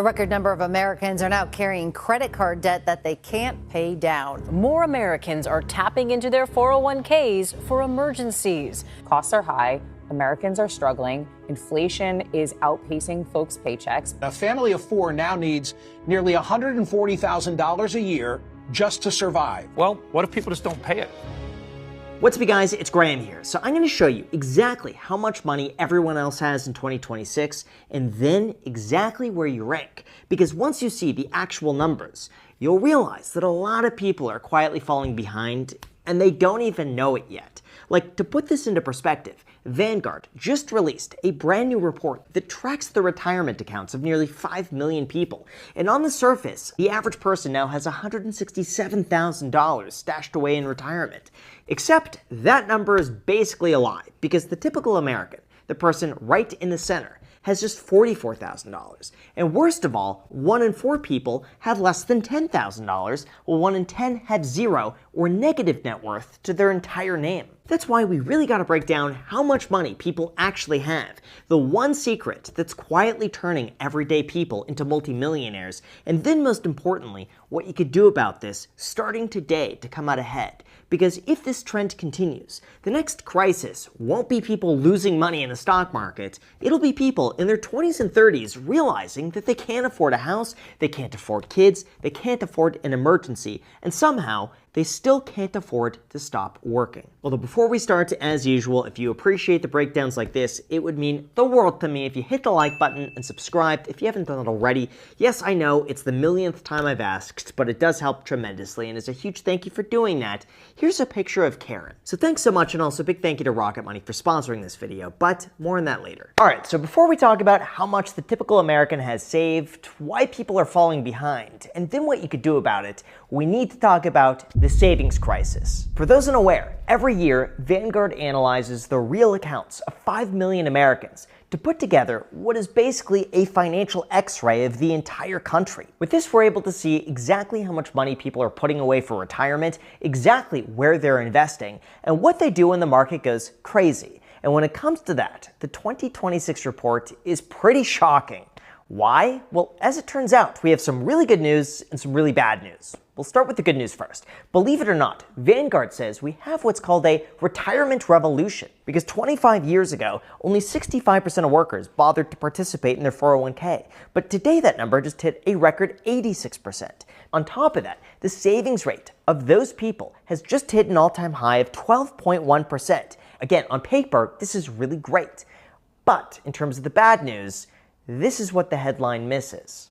A record number of Americans are now carrying credit card debt that they can't pay down. More Americans are tapping into their 401ks for emergencies. Costs are high. Americans are struggling. Inflation is outpacing folks' paychecks. A family of four now needs nearly $140,000 a year just to survive. Well, what if people just don't pay it? What's up, you guys? It's Graham here. So I'm going to show you exactly how much money everyone else has in 2026 and then exactly where you rank. Because once you see the actual numbers, you'll realize that a lot of people are quietly falling behind and they don't even know it yet. Like, to put this into perspective, Vanguard just released a brand new report that tracks the retirement accounts of nearly 5 million people. And on the surface, the average person now has $167,000 stashed away in retirement. Except that number is basically a lie, because the typical American, the person right in the center, has just $44,000. And worst of all, 1 in 4 people have less than $10,000, while 1 in 10 have zero or negative net worth to their entire name. That's why we really got to break down how much money people actually have, the one secret that's quietly turning everyday people into multimillionaires, and then most importantly, what you could do about this starting today to come out ahead. Because if this trend continues, the next crisis won't be people losing money in the stock market, it'll be people in their 20s and 30s realizing that they can't afford a house, they can't afford kids, they can't afford an emergency, and somehow they still can't afford to stop working. Although before we start, as usual, if you appreciate the breakdowns like this, it would mean the world to me if you hit the like button and subscribe if you haven't done it already. Yes, I know, it's the millionth time I've asked, but it does help tremendously, and as a huge thank you for doing that, here's a picture of Karen. So thanks so much, and also a big thank you to Rocket Money for sponsoring this video, but more on that later. Alright, so before we talk about how much the typical American has saved, why people are falling behind, and then what you could do about it, we need to talk about the savings crisis. For those unaware, every year, Vanguard analyzes the real accounts of 5 million Americans to put together what is basically a financial x-ray of the entire country. With this, we're able to see exactly how much money people are putting away for retirement, exactly where they're investing, and what they do when the market goes crazy. And when it comes to that, the 2026 report is pretty shocking. Why? Well, as it turns out, we have some really good news and some really bad news. We'll start with the good news first. Believe it or not, Vanguard says we have what's called a retirement revolution, because 25 years ago, only 65% of workers bothered to participate in their 401k, but today that number just hit a record 86%. On top of that, the savings rate of those people has just hit an all-time high of 12.1%. Again, on paper, this is really great. But in terms of the bad news, this is what the headline misses.